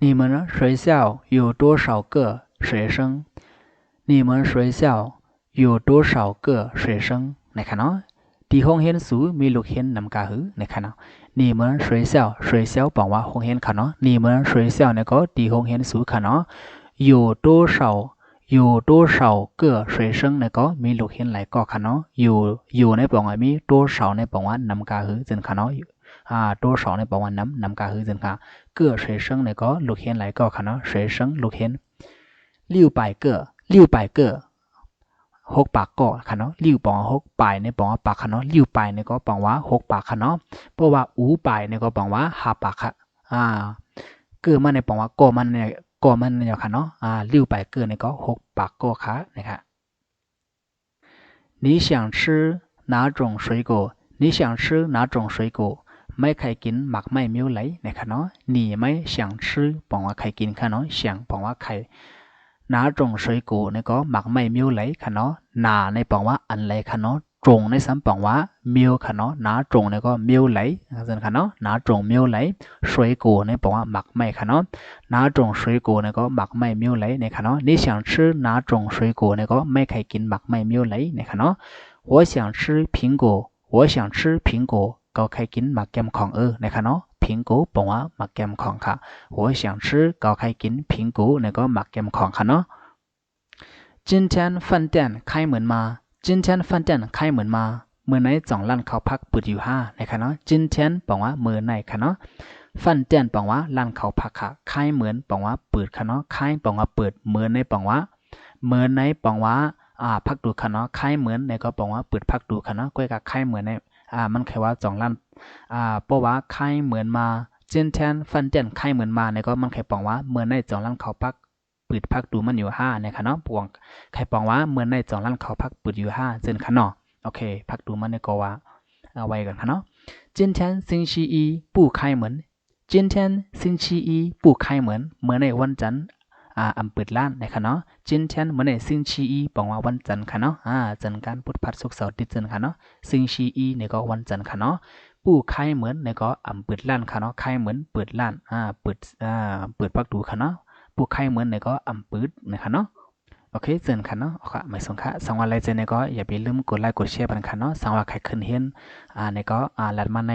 你们学校有多少个学生？你们学校有多少个学生นะครับเนาะที่ห้องเรียนสูมีลูกเรียนนำกาหือนะครับเนาะ你们学校บอกว่าห้องเรียนค่ะเนาะ你们学校เนี่ยก็ที่ห้องเรียนสูค่ะเนาะ有多少个学生เนี่ยก็มีลูกเรียนหลายก็ค่ะเนาะอยู่ในบอกว่ามี多少ในบอกว่านำกาหือจนค่ะเนาะ多少ในบอกว่านำกาหือจนค่ะ个学生เนี่ยก็ลูกเรียนหลายก็ค่ะเนาะ学生ลูกเรียน600个600個ค่ะเนาะ6ปอง600ในปองว่าปากค่ะเนาะ600ในก็ปองว่า600ค่ะเนาะเพราะว่า500ในก็ปองว่า500ค่ะเกิดมาในปองว่าก็มันเนี่ยค่ะเนาะ600个ในก็600個ค่ะนะครับ你想吃哪种水果你想吃哪种水果ไม่ใครกินหมักไม่มิ้วไหลนะครับเนาะ你ไม่想吃ปองว่าใครกินค่ะเนาะ想ปองว่าใคร哪种水果เนี่ยก็หมักไม่มิ้วไหลค่ะเนาะหนาในปองว่าอันไหลค่ะเนาะตรงในซ้ำปองว่ามิ้วค่ะเนาะหนาตรงเนี่ยก็มิ้วไหลค่ะเนาะหนาตรงมิ้วไหล水果ในปองว่าหมักไม่ค่ะเนาะ哪种水果เนี่ยก็หมักไม่มิ้วไหลเนี่ยค่ะเนาะ你想吃哪种水果เนี่ยก็ไม่ใครกินหมักไม่มิ้วไหลเนี่ยค่ะเนาะ我想吃苹果我想吃苹果ก็ใครกินหมักแกมของนะคะเนาะผิงกูบอกว่าหมักแกมของค่ะ我想吃ก็ใครกินผิงกูเนี่ยก็หมักแกมของค่ะเนาะ今天饭店开门吗今天饭店开门吗เมื่อไหนจ่องร้านข้าวพักเปิดอยู่นะคะเนาะ今天บอกว่าเมื่อไหนค่ะเนาะฟันเตียนบอกว่าร้านข้าวพักค่ะคายเหมือนบอกว่าเปิดค่ะเนาะคายบอกว่าเปิดเมื่อไหนบอกว่าเมื่อไหนบอกว่าพักดูค่ะเนาะคายเหมือนในก็บอกว่าเปิดพักดูค่ะเนาะก้อยกับคายเหมือนในมันแค่ว่าจ่องร้านเพราะว่าคายเหมือนมา今天饭店คายเหมือนมาในก็มันแค่บอกว่าเมื่อไหนจ่องร้านข้าวพักเปิดพักดูมันอยู่นะคะเนาะปวงใครบอกว่าเมื่อไหนจ่องร้านข้าวพักเปิดอยู่เจนค่ะเนาะโอเคพักดูมันในก็ว่าไว้กันค่ะเนาะ今天星期一不开门今天星期一不开门เมื่อในวันจันทร์อำเปิดร้านนะคะเนาะ今天เมื่อใน星期一บอกว่าวันจันทร์ค่ะเนาะจันทร์การพุธพฤหัสศุกร์เสาร์อาทิตย์จันทร์ค่ะเนาะ星期一เนี่ยก็วันจันทร์ค่ะเนาะผู้ขายเหมือนเนี่ยก็อำเปิดร้านค่ะเนาะขายเหมือนเปิดร้านเปิดพักดูค่ะเนาะผู้ขายเหมือนเนี่ยก็อำเปิดนะคะเนาะโอเคเจนค่ะเนาะค่ะไม่สงค่ะสังวันอะไรเจนเนี่ยก็อย่าไปลืมกดไลค์กดแชร์กันค่ะเนาะสังว่าใครขึ้นเห็นเนี่ยก็ลัดมาใน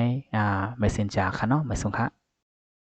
Messenger ค่ะเนาะไม่สงค่ะ